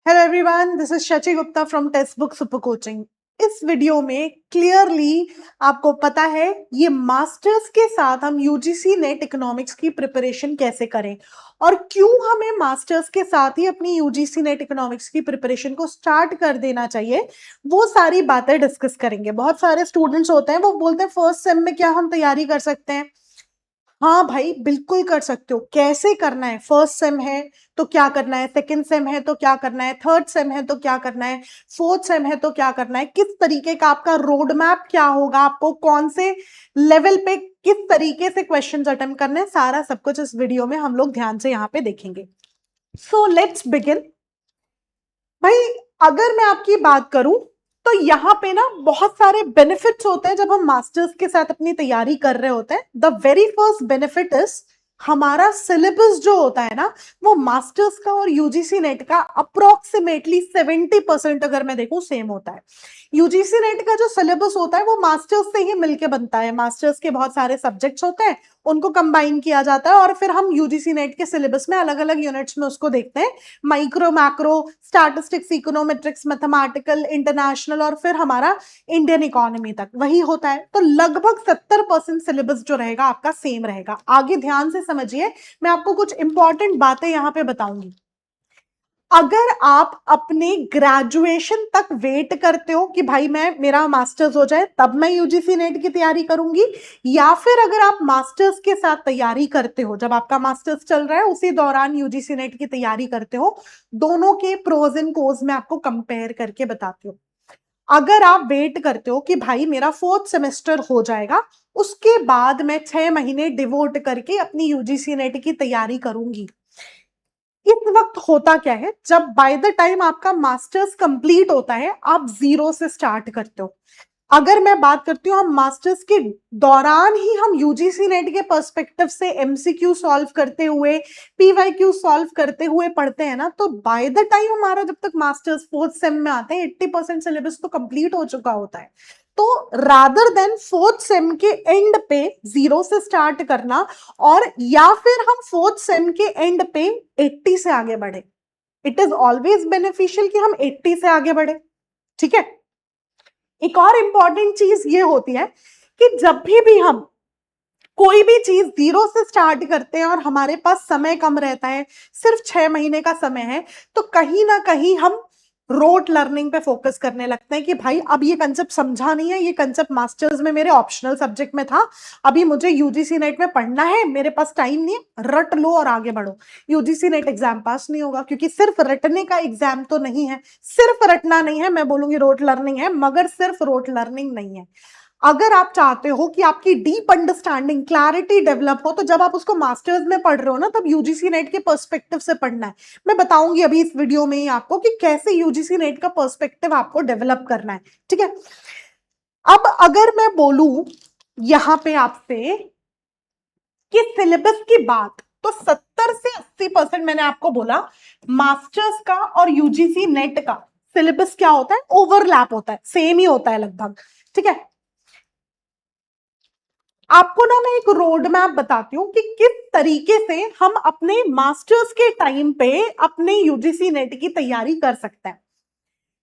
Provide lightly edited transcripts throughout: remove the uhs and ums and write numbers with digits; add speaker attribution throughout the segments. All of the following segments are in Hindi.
Speaker 1: Hello everyone, this is Shachi Gupta from text book super coaching. इस वीडियो में क्लियरली आपको पता है ये मास्टर्स के साथ हम यूजीसी नेट इकोनॉमिक्स की प्रिपरेशन कैसे करें और क्यों हमें मास्टर्स के साथ ही अपनी यूजीसी नेट इकोनॉमिक्स की प्रिपरेशन को स्टार्ट कर देना चाहिए। वो सारी बातें डिस्कस करेंगे। बहुत सारे स्टूडेंट्स होते हैं वो बोलते हैं फर्स्ट सेम में क्या हम तैयारी कर सकते हैं। हाँ भाई, बिल्कुल कर सकते हो। कैसे करना है? फर्स्ट सेम है तो क्या करना है, सेकंड सेम है तो क्या करना है, थर्ड सेम है तो क्या करना है, फोर्थ सेम है तो क्या करना है, किस तरीके का आपका रोड मैप क्या होगा, आपको कौन से लेवल पे किस तरीके से क्वेश्चंस अटेम्प्ट करने हैं, सारा सब कुछ इस वीडियो में हम लोग ध्यान से यहाँ पे देखेंगे। So let's begin. भाई, अगर मैं आपकी बात करूं तो यहाँ पे ना बहुत सारे बेनिफिट्स होते हैं जब हम मास्टर्स के साथ अपनी तैयारी कर रहे होते हैं। The very first benefit is हमारा सिलेबस जो होता है ना, वो मास्टर्स का और यूजीसी नेट का अप्रोक्सीमेटली 70% अगर मैं देखूं सेम होता है। यूजीसी नेट का जो सिलेबस होता है वो मास्टर्स से ही मिलके बनता है। मास्टर्स के बहुत सारे सब्जेक्ट्स होते हैं, उनको कंबाइन किया जाता है और फिर हम यूजीसी नेट के सिलेबस में अलग अलग यूनिट्स में उसको देखते हैं। Micro, macro, statistics, econometrics, mathematical, international और फिर हमारा इंडियन इकोनॉमी तक वही होता है। तो लगभग 70% सिलेबस जो रहेगा आपका सेम रहेगा। आगे ध्यान से समझिए, मैं आपको कुछ इंपॉर्टेंट बातें यहां पे बताऊंगी। अगर आप अपने ग्रेजुएशन तक वेट करते हो कि भाई मैं मेरा मास्टर्स हो जाए तब मैं यूजीसी नेट की तैयारी करूंगी, या फिर अगर आप मास्टर्स के साथ तैयारी करते हो, जब आपका मास्टर्स चल रहा है उसी दौरान यूजीसी नेट की तैयारी करते हो, दोनों के प्रोज एंड कोन्स में आपको कंपेयर करके बताती हूँ। अगर आप वेट करते हो कि भाई मेरा फोर्थ सेमेस्टर हो जाएगा, उसके बाद मैं 6 महीने डिवोट करके अपनी यूजीसी नेट की तैयारी करूंगी, इस वक्त होता क्या है, जब बाय द टाइम आपका मास्टर्स कंप्लीट होता है आप जीरो से स्टार्ट करते हो। अगर मैं बात करती हूँ हम मास्टर्स के दौरान ही हम यूजीसी नेट के पर्सपेक्टिव से एमसीक्यू सॉल्व करते हुए, पीवाईक्यू सॉल्व करते हुए पढ़ते हैं ना, तो बाय द टाइम हमारा जब तक मास्टर्स फोर्थ सेम में आते हैं 80% सिलेबस तो कंप्लीट हो चुका होता है। तो रादर देन फोर्थ सेम के एंड पे जीरो से स्टार्ट करना, और या फिर हम फोर्थ सेम के एंड पे 80 से आगे बढ़े, इट इज ऑलवेज बेनिफिशियल कि हम 80 से आगे बढ़े। ठीक है। एक और इंपॉर्टेंट चीज ये होती है कि जब भी हम कोई भी चीज जीरो से स्टार्ट करते हैं और हमारे पास समय कम रहता है, सिर्फ 6 महीने का समय है, तो कहीं ना कहीं हम रोट लर्निंग पे फोकस करने लगते हैं कि भाई अब ये कंसेप्ट समझा नहीं है, ये कंसेप्ट मास्टर्स में मेरे ऑप्शनल सब्जेक्ट में था, अभी मुझे यूजीसी नेट में पढ़ना है, मेरे पास टाइम नहीं है, रट लो और आगे बढ़ो। यूजीसी नेट एग्जाम पास नहीं होगा, क्योंकि सिर्फ रटने का एग्जाम तो नहीं है, सिर्फ रटना नहीं है, मैं बोलूंगी रोट लर्निंग है, मगर सिर्फ रोट लर्निंग नहीं है। अगर आप चाहते हो कि आपकी डीप अंडरस्टैंडिंग, क्लैरिटी डेवलप हो, तो जब आप उसको मास्टर्स में पढ़ रहे हो ना, तब यूजीसी नेट के पर्सपेक्टिव से पढ़ना है। मैं बताऊंगी अभी इस वीडियो में ही आपको कि कैसे यूजीसी नेट का पर्सपेक्टिव आपको डेवलप करना है। ठीक है। अब अगर मैं बोलूं यहां पे आपसे कि सिलेबस की बात, तो 70 से 80% मैंने आपको बोला मास्टर्स का और यूजीसी नेट का सिलेबस क्या होता है, ओवरलैप होता है, सेम ही होता है लगभग। ठीक है। आपको ना मैं एक रोड मैप बताती हूँ कि किस तरीके से हम अपने मास्टर्स के टाइम पे अपने यूजीसी नेट की तैयारी कर सकते हैं।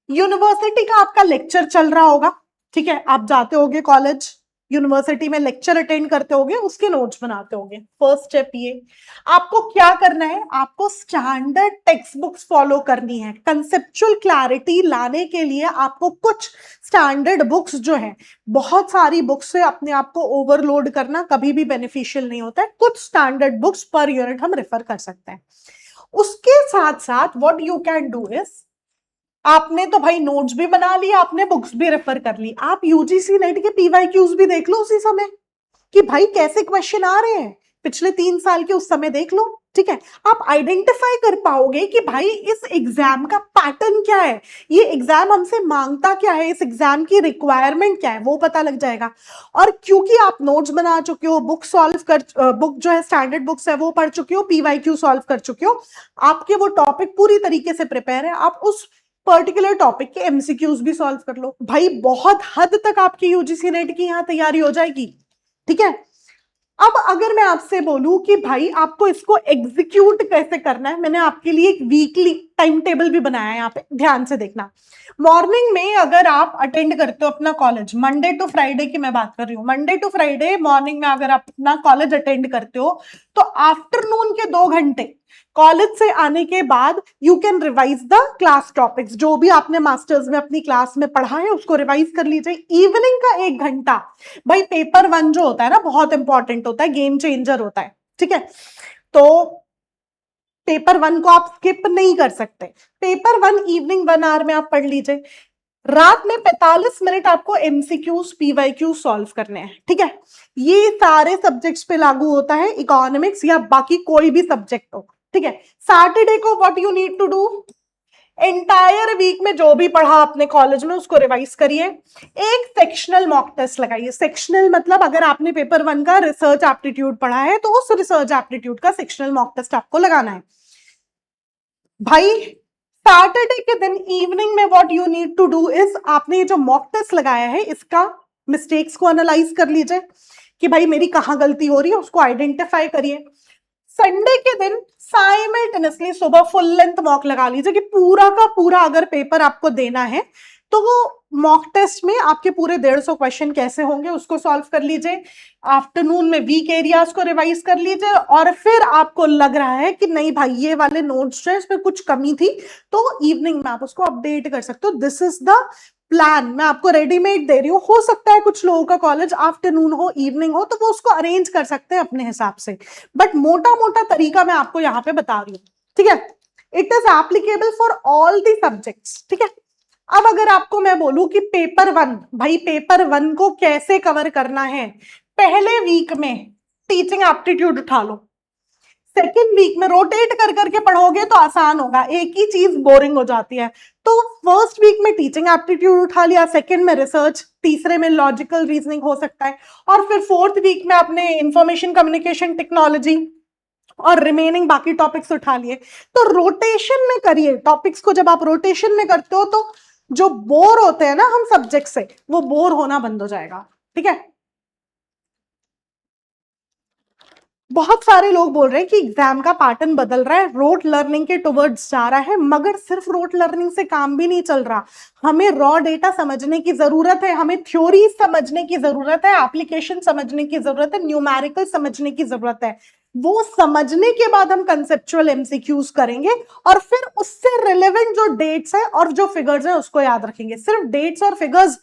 Speaker 1: यूनिवर्सिटी का आपका लेक्चर चल रहा होगा। ठीक है, आप जाते होगे कॉलेज, यूनिवर्सिटी में लेक्चर अटेंड करते होगे, उसके नोट्स बनाते होगे। फर्स्ट स्टेप ये, आपको क्या करना है, आपको स्टैंडर्ड टेक्स्ट बुक्स फॉलो करनी है। कंसेप्चुअल क्लैरिटी लाने के लिए आपको कुछ स्टैंडर्ड बुक्स जो है, बहुत सारी बुक्स से अपने आप को ओवरलोड करना कभी भी बेनिफिशियल नहीं होता है। कुछ स्टैंडर्ड बुक्स पर यूनिट हम रेफर कर सकते हैं। उसके साथ साथ what you can do is, आपने तो भाई नोट्स भी बना लिया, आपने बुक्स भी रेफर कर ली, आप यूजीसी नेट के पीवाईक्यूज भी देख लो उसी समय कि भाई कैसे क्वेश्चन आ रहे हैं, पिछले 3 साल के उस समय देख लो। ठीक है। आप आइडेंटिफाई कर पाओगे कि भाई इस एग्जाम का पैटर्न क्या है, ये एग्जाम हमसे मांगता क्या है, इस एग्जाम की रिक्वायरमेंट क्या है, वो पता लग जाएगा। और क्योंकि आप नोट्स बना चुके हो, बुक सॉल्व कर, बुक जो है स्टैंडर्ड बुक्स है वो पढ़ चुके हो, पीवाईक्यू सॉल्व कर चुके हो, आपके वो टॉपिक पूरी तरीके से प्रिपेयर है, आप उस पर्टिकुलर टॉपिक के एमसीक्यूज भी सॉल्व कर लो। भाई बहुत हद तक आपकी यूजीसी नेट की यहां तैयारी हो जाएगी। ठीक है। अब अगर मैं आपसे बोलूं कि भाई आपको इसको एग्जीक्यूट कैसे करना है, मैंने आपके लिए एक वीकली टाइम टेबल भी बनाया है, यहाँ पे ध्यान से देखना। मॉर्निंग में अगर आप अटेंड करते हो अपना कॉलेज, मंडे टू फ्राइडे की मैं बात कर रही हूँ, मंडे टू फ्राइडे मॉर्निंग में अगर आप अपना कॉलेज अटेंड करते हो, तो आफ्टरनून के 2 घंटे कॉलेज से आने के बाद you can revise the class topics, जो भी आपने मास्टर्स में अपनी क्लास में पढ़ा है उसको रिवाइज कर लीजिए। इवनिंग का 1 घंटा, भाई पेपर 1 जो होता है ना बहुत इंपॉर्टेंट होता है, गेम चेंजर होता है, ठीक है, तो पेपर 1 को आप स्किप नहीं कर सकते। पेपर 1 इवनिंग 1 आवर में आप पढ़ लीजिए। रात में 45 मिनट आपको एमसीक्यूज पीवाईक्यू सॉल्व करने हैं, ठीक है। ये सारे सब्जेक्ट्स पे लागू होता है, इकोनॉमिक्स या बाकी कोई भी सब्जेक्ट हो, ठीक है। सैटरडे को what you need to do, entire week में जो भी पढ़ा आपने कॉलेज में उसको रिवाइज करिए। एक सेक्शनल मॉक टेस्ट लगाइए। सेक्शनल मतलब अगर आपने पेपर 1 का रिसर्च एप्टीट्यूड पढ़ा है तो उस रिसर्च एप्टीट्यूड का सेक्शनल मॉक टेस्ट आपको लगाना है। भाई सैटरडे के दिन इवनिंग में what you need to do is, आपने ये जो मॉक टेस्ट लगाया है इसका मिस्टेक्स को एनालाइज कर लीजिए कि भाई मेरी कहां गलती हो रही है, उसको आइडेंटिफाई करिए। संडे के दिन साइमल्टेनियसली सुबह फुल लेंथ मॉक लगा लीजिए कि पूरा का पूरा अगर पेपर आपको देना है तो वो मॉक टेस्ट में आपके पूरे 150 क्वेश्चन कैसे होंगे उसको सॉल्व कर लीजिए। आफ्टरनून में वीक एरियाज को रिवाइज कर लीजिए, और फिर आपको लग रहा है कि नहीं भाई ये वाले नोट्स जो है इसमें कुछ कमी थी, तो इवनिंग में आप उसको अपडेट कर सकते हो। दिस इज द प्लान, मैं आपको रेडीमेड दे रही हूँ। हो सकता है कुछ लोगों का कॉलेज आफ्टरनून हो इवनिंग हो तो वो उसको अरेंज कर सकते हैं अपने हिसाब से, बट मोटा मोटा तरीका मैं आपको यहाँ पे बता रही हूँ, ठीक है। It is applicable for all the subjects, ठीक है। अब अगर आपको मैं बोलूं कि पेपर 1, भाई पेपर 1 को कैसे कवर करना है, पहले वीक में टीचिंग एप्टीट्यूड उठा लो, सेकेंड वीक में रोटेट कर करके पढ़ोगे तो आसान होगा, एक ही चीज बोरिंग हो जाती है। तो फर्स्ट वीक में टीचिंग एप्टीट्यूड उठा लिया, सेकेंड में रिसर्च, तीसरे में लॉजिकल रीजनिंग हो सकता है, और फिर फोर्थ वीक में आपने इंफॉर्मेशन कम्युनिकेशन टेक्नोलॉजी और रिमेनिंग बाकी टॉपिक्स उठा लिए। तो रोटेशन में करिए टॉपिक्स को। जब आप रोटेशन में करते हो तो जो बोर होते हैं ना हम सब्जेक्ट से, वो बोर होना बंद हो जाएगा, ठीक है। बहुत सारे लोग बोल रहे हैं कि एग्जाम का पैटर्न बदल रहा है, रोट लर्निंग के टुवर्ड्स जा रहा है, मगर सिर्फ रोट लर्निंग से काम भी नहीं चल रहा। हमें रॉ डेटा समझने की जरूरत है, हमें थ्योरी समझने की जरूरत है, एप्लीकेशन समझने की जरूरत है, न्यूमेरिकल समझने की जरूरत है। वो समझने के बाद हम कंसेप्चुअल एमसीक्यूज करेंगे, और फिर उससे रिलेवेंट जो डेट्स है और जो फिगर्स है उसको याद रखेंगे। सिर्फ डेट्स और फिगर्स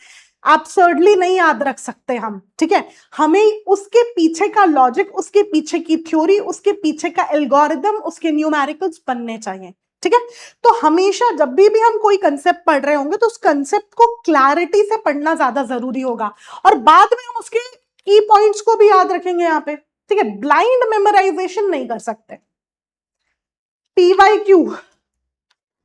Speaker 1: एब्सर्डली नहीं याद रख सकते हम, ठीक है। हमें उसके पीछे का लॉजिक, उसके पीछे की थ्योरी, उसके पीछे का एल्गोरिदम, उसके न्यूमेरिकल्स बनने चाहिए, ठीक है। तो हमेशा जब भी हम कोई कंसेप्ट पढ़ रहे होंगे तो उस कंसेप्ट को क्लैरिटी से पढ़ना ज्यादा जरूरी होगा, और बाद में हम उसके की पॉइंट्स को भी याद रखेंगे यहाँ पे, ठीक है। ब्लाइंड मेमोराइजेशन नहीं कर सकते। पीवाईक्यू,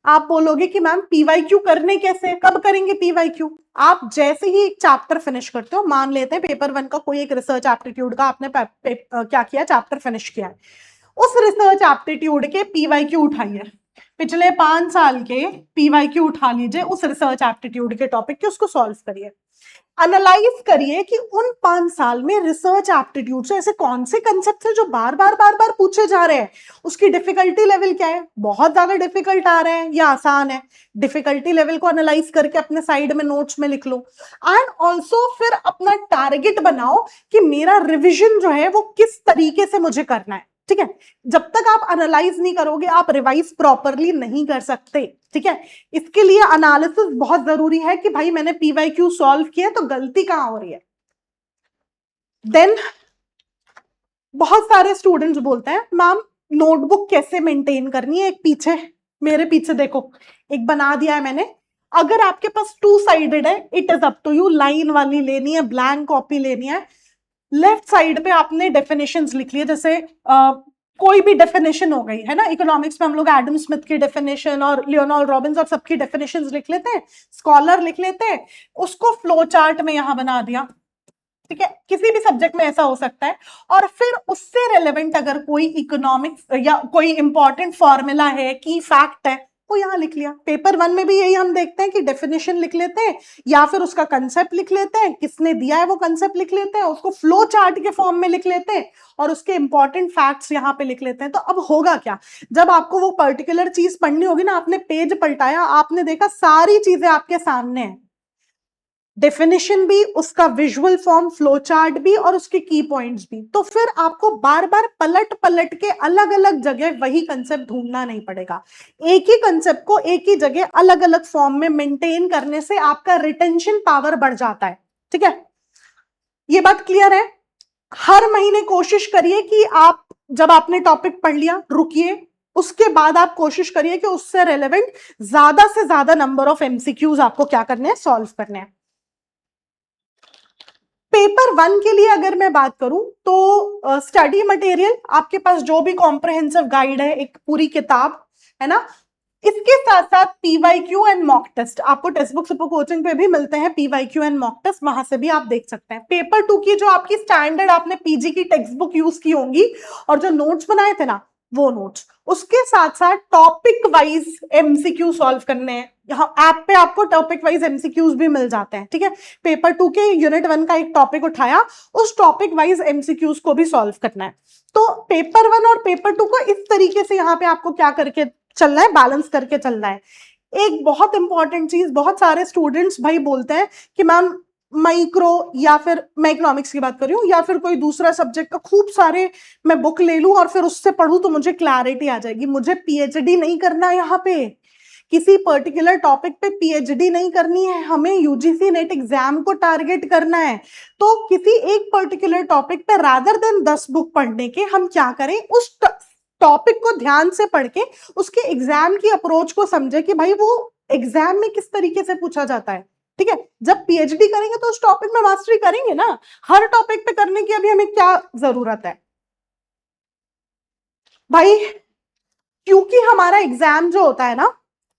Speaker 1: आप बोलोगे कि मैम पीवाईक्यू करने कैसे, कब करेंगे पीवाईक्यू? आप जैसे ही एक चैप्टर फिनिश करते हो, मान लेते हैं पेपर 1 का कोई एक रिसर्च एप्टीट्यूड का आपने क्या किया, चैप्टर फिनिश किया है, उस रिसर्च एप्टीट्यूड के पीवाईक्यू उठाइए, पिछले 5 साल के पीवाईक्यू उठा लीजिए उस रिसर्च एप्टीट्यूड के टॉपिक के, उसको सॉल्व करिए। एनालाइज करिए कि उन 5 साल में रिसर्च एप्टीट्यूड से ऐसे कौन से कंसेप्ट है जो बार बार पूछे जा रहे हैं, उसकी डिफिकल्टी लेवल क्या है, बहुत ज्यादा डिफिकल्ट आ रहे हैं या आसान है। डिफिकल्टी लेवल को एनालाइज करके अपने साइड में नोट्स में लिख लो, एंड ऑल्सो फिर अपना टारगेट बनाओ कि मेरा रिविजन जो है वो किस तरीके से मुझे करना है, ठीक है। जब तक आप एनालाइज नहीं करोगे आप रिवाइज प्रॉपरली नहीं कर सकते, ठीक है। इसके लिए एनालिसिस बहुत जरूरी है कि भाई मैंने पीवाईक्यू सॉल्व किया तो गलती कहां हो रही है। देन बहुत सारे स्टूडेंट्स बोलते हैं मैम नोटबुक कैसे मेंटेन करनी है, एक पीछे मेरे पीछे देखो एक बना दिया है मैंने। अगर आपके पास 2 साइडेड है, it is up to you, line वाली लेनी है, ब्लैंक कॉपी लेनी है। लेफ्ट साइड पे आपने डेफिनेशंस लिख लिए, जैसे कोई भी डेफिनेशन हो गई है ना, इकोनॉमिक्स में हम लोग एडम स्मिथ की डेफिनेशन और लियोनार्ड रॉबिन्स और सबकी डेफिनेशंस लिख लेते हैं, स्कॉलर लिख लेते हैं, उसको फ्लो चार्ट में यहां बना दिया, ठीक है। किसी भी सब्जेक्ट में ऐसा हो सकता है। और फिर उससे रेलेवेंट अगर कोई इकोनॉमिक्स या कोई इंपॉर्टेंट फॉर्मूला है, की फैक्ट है, वो यहाँ लिख लिया। पेपर 1 में भी यही हम देखते हैं कि डेफिनेशन लिख लेते हैं या फिर उसका कंसेप्ट लिख लेते हैं, किसने दिया है वो कंसेप्ट लिख लेते हैं, उसको फ्लो चार्ट के फॉर्म में लिख लेते हैं और उसके इंपॉर्टेंट फैक्ट्स यहाँ पे लिख लेते हैं। तो अब होगा क्या, जब आपको वो पर्टिकुलर चीज पढ़नी होगी ना, आपने पेज पलटाया, आपने देखा सारी चीजें आपके सामने है, डेफिनेशन भी, उसका विजुअल फॉर्म, फ्लो चार्ट भी और उसके की पॉइंट्स भी। तो फिर आपको बार बार पलट पलट के अलग अलग जगह वही कंसेप्ट ढूंढना नहीं पड़ेगा। एक ही कंसेप्ट को एक ही जगह अलग अलग फॉर्म में मेंटेन करने से आपका रिटेंशन पावर बढ़ जाता है। ठीक है, ये बात क्लियर है। हर महीने कोशिश करिए कि आप जब आपने टॉपिक पढ़ लिया रुकिए, उसके बाद आप कोशिश करिए कि उससे रेलेवेंट ज्यादा से ज्यादा नंबर ऑफ एमसीक्यूज आपको क्या करने हैं, सॉल्व करने हैं। पेपर 1 के लिए अगर मैं बात करूं तो स्टडी मटेरियल आपके पास जो भी कॉम्प्रिहेंसिव गाइड है, एक पूरी किताब है ना, इसके साथ साथ पीवाईक्यू एंड मॉक टेस्ट आपको टेक्स्ट बुक सुपर कोचिंग पे भी मिलते हैं। पीवाईक्यू एंड मॉक टेस्ट वहां से भी आप देख सकते हैं। पेपर 2 की जो आपकी स्टैंडर्ड आपने पीजी की टेक्स्ट बुक यूज की होंगी और जो नोट्स बनाए थे ना, वो नोट्स, उसके साथ साथ टॉपिक वाइज एमसीक्यू सॉल्व करने हैं। यहाँ ऐप पे आपको टॉपिक वाइज एमसीक्यूज भी मिल जाते हैं। ठीक है, पेपर 2 के यूनिट 1 का एक टॉपिक उठाया, उस टॉपिक वाइज एमसीक्यूज को भी सॉल्व करना है। तो पेपर 1 और पेपर 2 को इस तरीके से यहाँ पे आपको क्या करके चलना है, बैलेंस करके चलना है। एक बहुत इंपॉर्टेंट चीज, बहुत सारे स्टूडेंट्स भाई बोलते हैं कि मैम माइक्रो या फिर मैं इकोनॉमिक्स की बात कर रही हूँ या फिर कोई दूसरा सब्जेक्ट का खूब सारे मैं बुक ले लूं और फिर उससे पढ़ूं तो मुझे क्लैरिटी आ जाएगी। मुझे पीएचडी नहीं करना, यहाँ पे किसी पर्टिकुलर टॉपिक पे पीएचडी नहीं करनी है, हमें यूजीसी नेट एग्जाम को टारगेट करना है। तो किसी एक पर्टिकुलर टॉपिक पे रादर देन 10 बुक पढ़ने के हम क्या करें, उस टॉपिक को ध्यान से पढ़ के उसके एग्जाम की अप्रोच को समझे कि भाई वो एग्जाम में किस तरीके से पूछा जाता है। ठीक है, जब पीएचडी करेंगे तो उस टॉपिक में मास्टरी करेंगे ना, हर टॉपिक पे करने की अभी हमें क्या जरूरत है भाई, क्योंकि हमारा एग्जाम जो होता है ना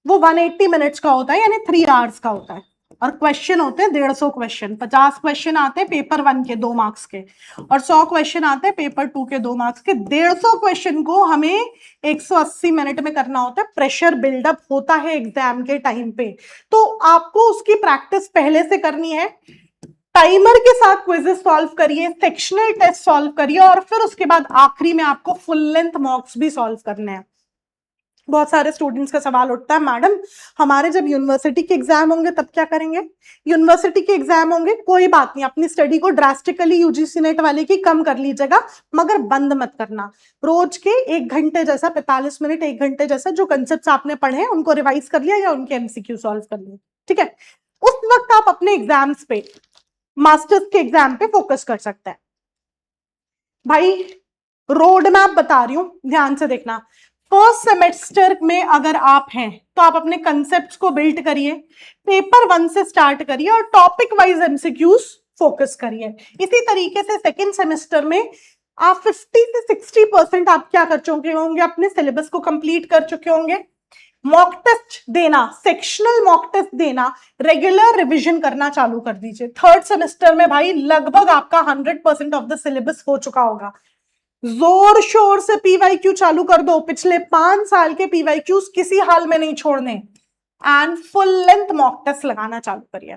Speaker 1: वो 180 मिनट्स का होता है, यानी 3 आवर्स का होता है और क्वेश्चन होते हैं 150 क्वेश्चन। 50 क्वेश्चन आते हैं पेपर 1 के 2 मार्क्स के और 100 क्वेश्चन आते हैं पेपर 2 के 2 मार्क्स के। 150 क्वेश्चन को हमें 180 मिनट में करना होता है। प्रेशर बिल्डअप होता है एग्जाम के टाइम पे, तो आपको उसकी प्रैक्टिस पहले से करनी है। टाइमर के साथ क्विजेस सॉल्व करिए, सेक्शनल टेस्ट सॉल्व करिए और फिर उसके बाद आखिरी में आपको फुल लेंथ मॉक्स भी सॉल्व करने हैं। बहुत सारे स्टूडेंट्स का सवाल उठता है, मैडम हमारे जब यूनिवर्सिटी के एग्जाम होंगे तब क्या करेंगे। यूनिवर्सिटी के एग्जाम होंगे, कोई बात नहीं, अपनी स्टडी को ड्रास्टिकली यूजीसी नेट वाले की कम कर लीजिएगा, मगर बंद मत करना। रोज के 1 घंटे जैसा, 45 मिनट 1 घंटे जैसा जो कंसेप्ट आपने पढ़े हैं उनको रिवाइज कर लिया या उनके एमसीक्यू सॉल्व कर लिए। ठीक है, उस वक्त आप अपने एग्जाम्स पे, मास्टर्स के एग्जाम पे फोकस कर सकते हैं। भाई रोड मैप बता रही हूं, ध्यान से देखना। फर्स्ट सेमेस्टर में अगर आप हैं तो आप अपने कंसेप्ट्स को बिल्ड करिए, पेपर 1 से स्टार्ट करिए और टॉपिक वाइज एमसीक्यूज फोकस करिए। इसी तरीके से सेकेंड सेमेस्टर में आप 50 से 60% आप क्या कर चुके होंगे, अपने सिलेबस को कंप्लीट कर चुके होंगे। मॉक टेस्ट देना, सेक्शनल मॉक टेस्ट देना, रेगुलर रिवीजन करना चालू कर दीजिए। थर्ड सेमेस्टर में भाई लगभग आपका 100% ऑफ द सिलेबस हो चुका होगा। जोर शोर से पीवाईक्यू चालू कर दो, पिछले 5 साल के पीवाईक्यूज किसी हाल में नहीं छोड़ने, and full length mock test लगाना चालू करिए।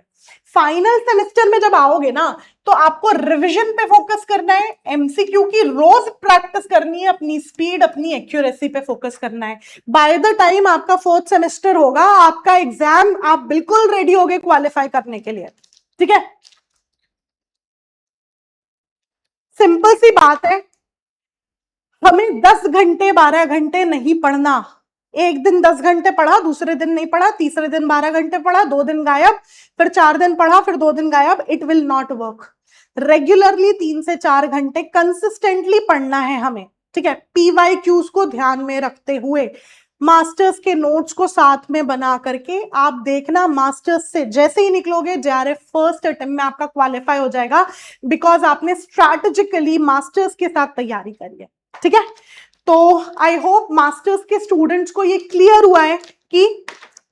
Speaker 1: फाइनल सेमेस्टर में जब आओगे ना तो आपको रिवीजन पे फोकस करना है, एमसीक्यू की रोज प्रैक्टिस करनी है, अपनी स्पीड अपनी एक्यूरेसी पे फोकस करना है। बाय द टाइम आपका 4th सेमेस्टर होगा, आपका एग्जाम आप बिल्कुल रेडी होगे क्वालिफाई करने के लिए। ठीक है, सिंपल सी बात है, हमें 10 घंटे 12 घंटे नहीं पढ़ना। एक दिन 10 घंटे पढ़ा, दूसरे दिन नहीं पढ़ा, तीसरे दिन 12 घंटे पढ़ा, 2 दिन गायब, फिर 4 दिन पढ़ा, फिर 2 दिन गायब, it will not work. Regularly 3 से 4 घंटे कंसिस्टेंटली पढ़ना है हमें। ठीक है, पीवाईक्यूज को ध्यान में रखते हुए मास्टर्स के नोट्स को साथ में बना करके आप देखना, मास्टर्स से जैसे ही निकलोगे जेआरएफ फर्स्ट अटेम्प्ट में आपका क्वालिफाई हो जाएगा, बिकॉज आपने स्ट्रैटेजिकली मास्टर्स के साथ तैयारी करी है। ठीक है, तो आई होप मास्टर्स के स्टूडेंट्स को ये क्लियर हुआ है कि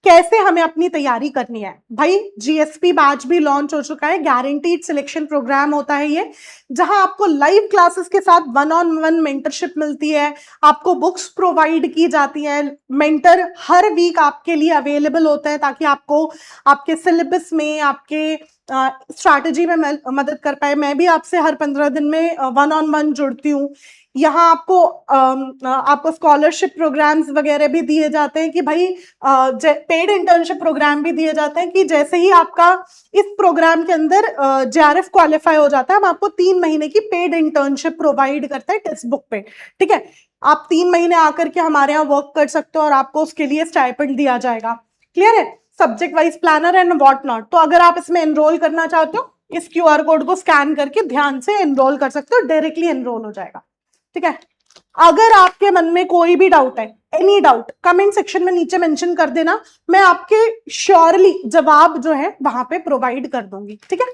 Speaker 1: कैसे हमें अपनी तैयारी करनी है। भाई जीएसपी बैच भी लॉन्च हो चुका है, गारंटीड सिलेक्शन प्रोग्राम होता है ये, जहां आपको लाइव क्लासेस के साथ 1-on-1 मेंटरशिप मिलती है, आपको बुक्स प्रोवाइड की जाती है, मेंटर हर वीक आपके लिए अवेलेबल होता है ताकि आपको आपके सिलेबस में, आपके स्ट्रैटेजी में मदद कर पाए। मैं भी आपसे हर 15 दिन में 1-on-1 जुड़ती हूँ। यहाँ आपको स्कॉलरशिप प्रोग्राम्स वगैरह भी दिए जाते हैं कि भाई पेड इंटर्नशिप प्रोग्राम भी दिए जाते हैं कि जैसे ही आपका इस प्रोग्राम के अंदर जेआरएफ क्वालिफाई हो जाता है, हम आपको 3 महीने की पेड इंटर्नशिप प्रोवाइड करते हैं टेक्स्ट बुक पे। ठीक है, आप 3 महीने आकर के हमारे यहाँ वर्क कर सकते हो और आपको उसके लिए स्टाइपेंड दिया जाएगा। क्लियर है, subject wise planner and what not. तो अगर आप इसमें एनरोल करना चाहते हो, इस क्यूआर कोड को स्कैन करके ध्यान से एनरोल कर सकते हो, डायरेक्टली एनरोल हो जाएगा। ठीक है, अगर आपके मन में कोई भी डाउट है, एनी डाउट, कमेंट सेक्शन में नीचे मेंशन कर देना, मैं आपके श्योरली जवाब जो है वहां पे प्रोवाइड कर दूंगी। ठीक है,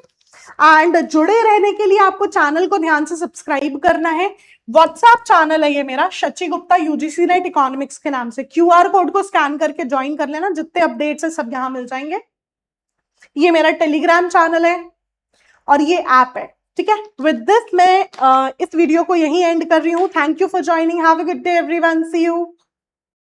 Speaker 1: एंड जुड़े रहने के लिए आपको चैनल को ध्यान से सब्सक्राइब करना है। व्हाट्सएप चैनल है ये मेरा, Shachi Gupta UGC net economics के नाम से। क्यूआर कोड को स्कैन करके ज्वाइन कर लेना, जितने अपडेट्स है सब यहां मिल जाएंगे। ये मेरा टेलीग्राम चैनल है और ये ऐप है। ठीक है, विद दिस मैं इस वीडियो को यहीं एंड कर रही हूँ। Thank you for joining, have a good day everyone, see you.